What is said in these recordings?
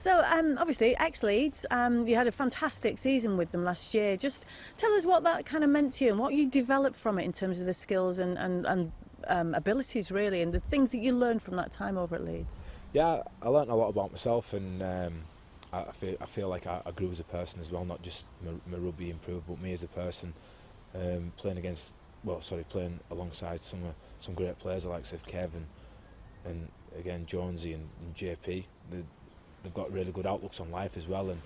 So obviously, ex-Leeds, you had a fantastic season with them last year. Just tell us what that kind of meant to you and what you developed from it in terms of the skills and abilities, really, and the things that you learned from that time over at Leeds. Yeah, I learnt a lot about myself, and I feel like I grew as a person as well. Not just my rugby improved, but me as a person. Playing against, playing alongside some great players like Kev and again Jonesy and JP. They've got really good outlooks on life as well, and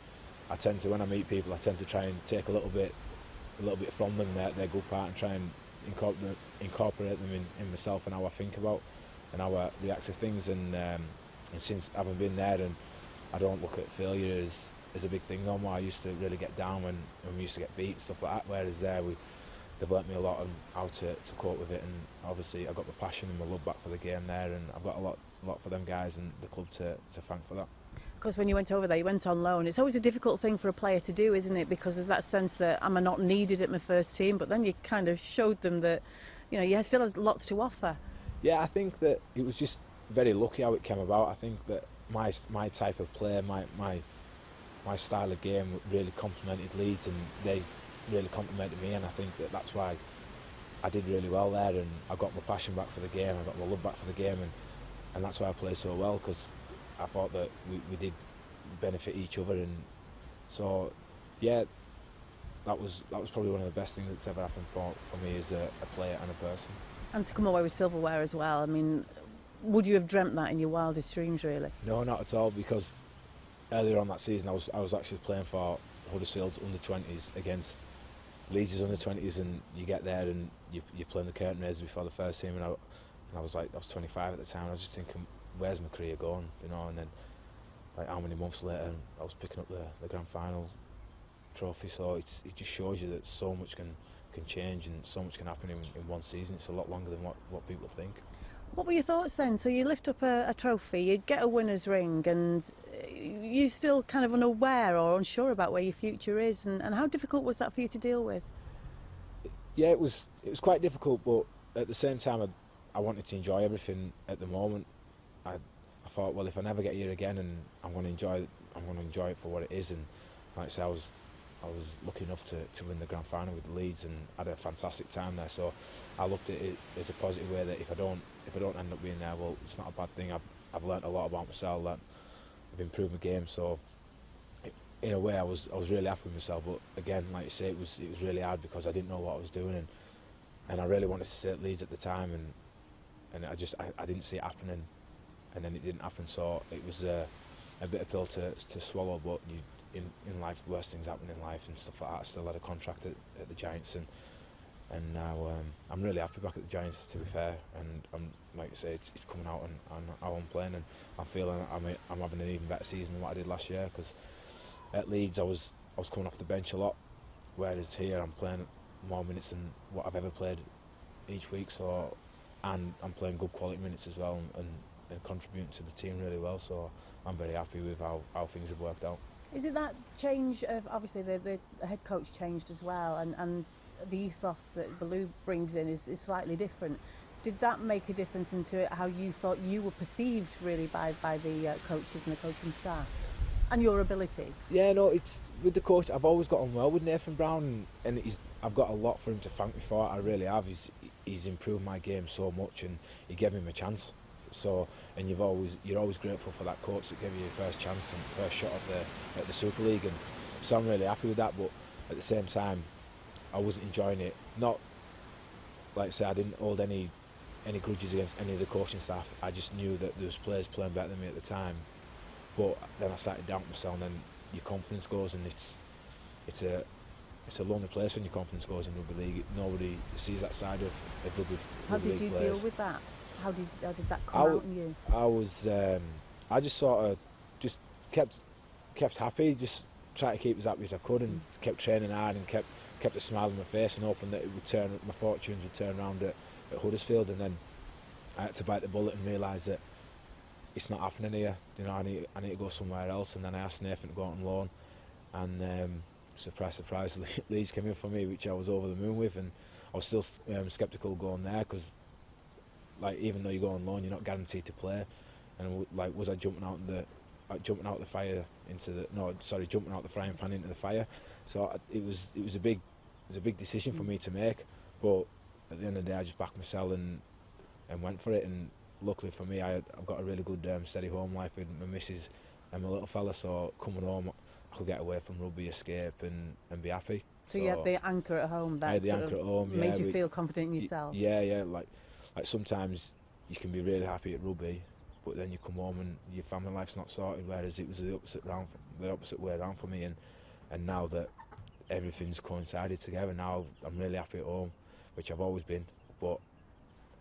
I tend to, when I meet people, I tend to try and take a little bit from them, their good part, and try and incorporate them in myself and how I think about and how I react to things. And since having been there, and I don't look at failure as a big thing no more. I used to really get down when we used to get beat and stuff like that, whereas they've learnt me a lot on how to cope with it. And obviously I got my passion and my love back for the game there, and I've got a lot for them guys and the club to thank for that. Of course, when you went over there, you went on loan. It's always a difficult thing for a player to do, isn't it? Because there's that sense that am I not needed at my first team, but then you kind of showed them that, you still has lots to offer. Yeah, I think that it was just very lucky how it came about. I think that my type of player, my style of game really complemented Leeds, and they really complimented me, and I think that's why I did really well there, and I got my passion back for the game, I got my love back for the game, and that's why I played so well, because I thought that we did benefit each other. And so yeah, that was probably one of the best things that's ever happened for me as a player and a person. And to come away with silverware as well. I mean, would you have dreamt that in your wildest dreams, really? No, not at all, because earlier on that season I was actually playing for Huddersfield's under-20s against Leeds' under-20s, and you get there and you're playing the curtain raisers before the first team, and I was 25 at the time. I was just thinking, where's my career going, and then like how many months later I was picking up the grand final trophy. So it just shows you that so much can change and so much can happen in one season. It's a lot longer than what people think. What were your thoughts then? So you lift up a trophy, you get a winner's ring, and you're still kind of unaware or unsure about where your future is, and how difficult was that for you to deal with? Yeah, it was quite difficult, but at the same time I wanted to enjoy everything at the moment. I thought, well, if I never get here again, and I'm going to enjoy it for what it is. And like I say, I was lucky enough to win the grand final with Leeds and had a fantastic time there. So I looked at it as a positive way, that if I don't end up being there, well, it's not a bad thing. I've learnt a lot about myself, I've improved my game. So in a way, I was really happy with myself. But again, like you say, it was really hard because I didn't know what I was doing, and I really wanted to stay at Leeds at the time, and I didn't see it happening. And then it didn't happen, so it was a bit of pill to swallow. But in life, the worst things happen in life and stuff like that. I still had a contract at the Giants, and now I'm really happy back at the Giants, to be fair. And I'm, like I say, it's coming out on how I'm playing, and I'm feeling I'm having an even better season than what I did last year. Because at Leeds I was coming off the bench a lot, whereas here I'm playing more minutes than what I've ever played each week. So, and I'm playing good quality minutes as well, and contributing to the team really well. So I'm very happy with how things have worked out. Is it that change of, obviously the head coach changed as well, and the ethos that Baloo brings in is slightly different? Did that make a difference into how you thought you were perceived really by the coaches and the coaching staff and your abilities? Yeah, no, it's with the coach. I've always got on well with Nathan Brown, and I've got a lot for him to thank me for. I really have. He's improved my game so much, and he gave me a chance. So, and you're always grateful for that coach that gave you your first chance and first shot at the Super League, and so I'm really happy with that. But at the same time, I wasn't enjoying it. Not like I say, I didn't hold any grudges against any of the coaching staff. I just knew that there was players playing better than me at the time. But then I started doubting myself, and then your confidence goes, and it's a lonely place when your confidence goes in rugby league. Nobody sees that side of rugby league players. How did you deal with that? How did that come out in you? I just sort of just kept happy, just tried to keep as happy as I could, and kept training hard, and kept a smile on my face, and hoping that my fortunes would turn around at Huddersfield. And then I had to bite the bullet and realise that it's not happening here. I need to go somewhere else. And then I asked Nathan to go out on loan, and surprise, surprise, Leeds came in for me, which I was over the moon with, and I was still sceptical going there, because like, even though you go on loan, you're not guaranteed to play. And like, was I jumping out jumping out the fire into the jumping out the frying pan into the fire. So it was a big decision for me to make. But at the end of the day, I just backed myself and went for it. And luckily for me, I've got a really good steady home life with my missus and my little fella. So coming home, I could get away from rugby, escape, and be happy. So you had the anchor at home. That I had the anchor at home. Made you feel confident in yourself. Yeah. Like sometimes you can be really happy at rugby, but then you come home and your family life's not sorted. Whereas it was the opposite way around for me. And now that everything's coincided together, now I'm really happy at home, which I've always been, but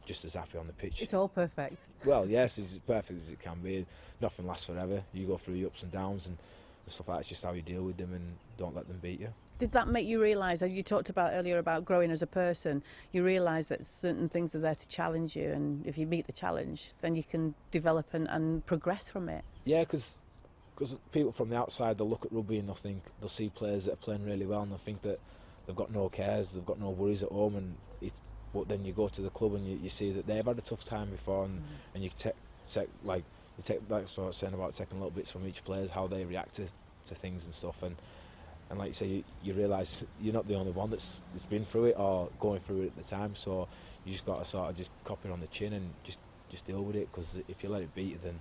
just as happy on the pitch. It's all perfect. Well, yes, it's as perfect as it can be. Nothing lasts forever. You go through your ups and downs and stuff like that. It's just how you deal with them and don't let them beat you. Did that make you realise, as you talked about earlier about growing as a person, you realise that certain things are there to challenge you, and if you meet the challenge, then you can develop and progress from it? Yeah, because people from the outside, they'll look at rugby and they'll see players that are playing really well and they'll think that they've got no cares, they've got no worries at home, but then you go to the club and you see that they've had a tough time before, and you take that's what I was saying about taking little bits from each player, how they react to things and stuff, and like you say, you realise you're not the only one that's been through it or going through it at the time, so you just got to sort of just cop it on the chin and just deal with it, because if you let it beat you, then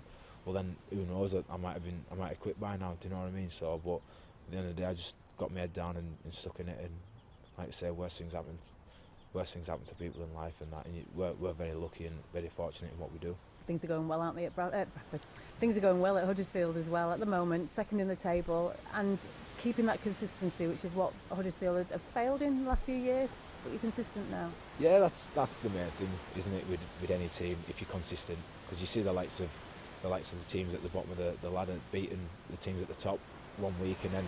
who knows, I might have quit by now, do you know what I mean? So, but at the end of the day, I just got my head down and stuck in it, and like I say, worst things happen to people in life, and that, and we're very lucky and very fortunate in what we do. Things are going well, aren't they, at Bradford? Things are going well at Huddersfield as well at the moment, second in the table, and keeping that consistency, which is what Huddersfield have failed in the last few years, but you're consistent now. Yeah, that's the main thing, isn't it, with any team, if you're consistent, because you see the likes of the teams at the bottom of the ladder beating the teams at the top one week, and then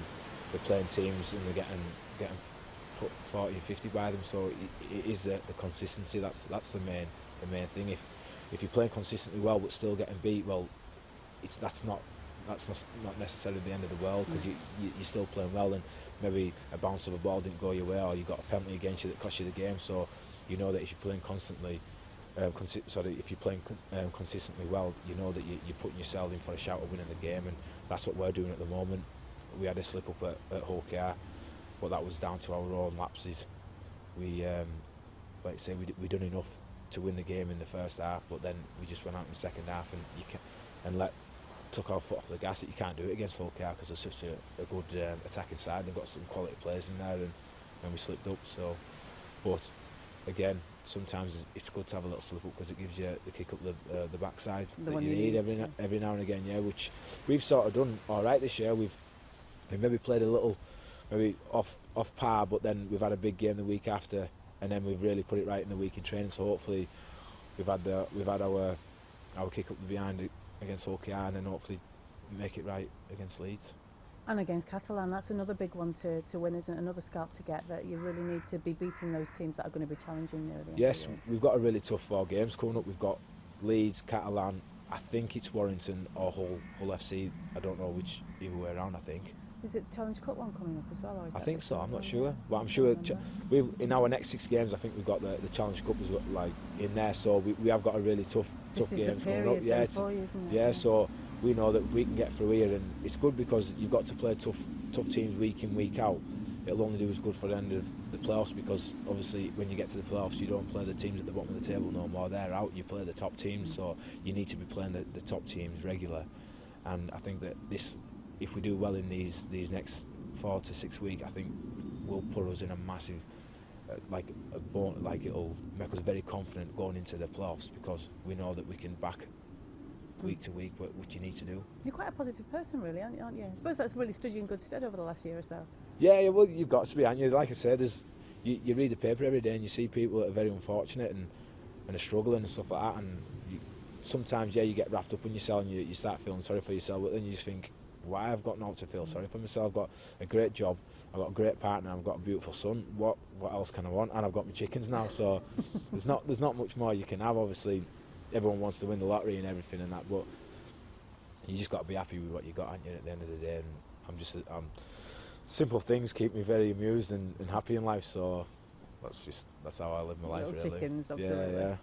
they're playing teams and they're getting put 40 and 50 by them. So it is the consistency, that's the main thing. If you're playing consistently well but still getting beat, well, that's not necessarily the end of the world, because you're still playing well, and maybe a bounce of a ball didn't go your way, or you got a penalty against you that cost you the game. So you know that if you're playing constantly, if you're playing consistently well, you know that you're putting yourself in for a shout of winning the game, and that's what we're doing at the moment. We had a slip up at Hull KR, but that was down to our own lapses. We, like I say, we done enough to win the game in the first half, but then we just went out in the second half and took our foot off the gas. That you can't do it against Hull KR, because they're such a good attacking side. They've got some quality players in there, and we slipped up. So, but again, sometimes it's good to have a little slip up, because it gives you the kick up the backside that you need every now and again. Yeah, which we've sort of done all right this year. We've maybe played a little, maybe off par, but then we've had a big game the week after, and then we've really put it right in the week in training. So hopefully we've had our kick up the behind it against Hull KR, and then hopefully make it right against Leeds. And against Catalan, that's another big one to win, isn't it? Another scalp to get, that you really need to be beating those teams that are going to be challenging you. Yes, we've got a really tough 4 games coming up. We've got Leeds, Catalan, I think it's Warrington or Hull FC. I don't know which, either way around, I think. Is it Challenge Cup one coming up as well? Or is I think so, I'm not sure. But I'm sure in our next 6 games, I think we've got the Challenge Cup as well, like in there. So we have got a really tough games coming up. Yeah, for you, isn't it? Yeah, so we know that we can get through here, and it's good because you've got to play tough teams week in, week out. It'll only do us good for the end of the playoffs, because obviously when you get to the playoffs, you don't play the teams at the bottom of the table no more. They're out. You play the top teams, so you need to be playing the top teams regular. And I think that if we do well in these next 4 to 6 weeks, I think will put us in a massive, it'll make us very confident going into the playoffs, because we know that we can back week to week what you need to do. You're quite a positive person, really, aren't you? I suppose that's really stood you in good stead over the last year or so. Yeah, well, you've got to be, aren't you? Like I said, you read the paper every day and you see people that are very unfortunate and are struggling and stuff like that, and sometimes, you get wrapped up in yourself and you start feeling sorry for yourself, but then you just think, why I've got now to feel sorry for myself? I've got a great job, I've got a great partner, I've got a beautiful son. What else can I want? And I've got my chickens now, so there's not much more you can have. Obviously, everyone wants to win the lottery and everything and that, but you just got to be happy with what you got, aren't you, at the end of the day? And simple things keep me very amused and happy in life, so that's how I live my life. Little really. Chickens, absolutely. Yeah.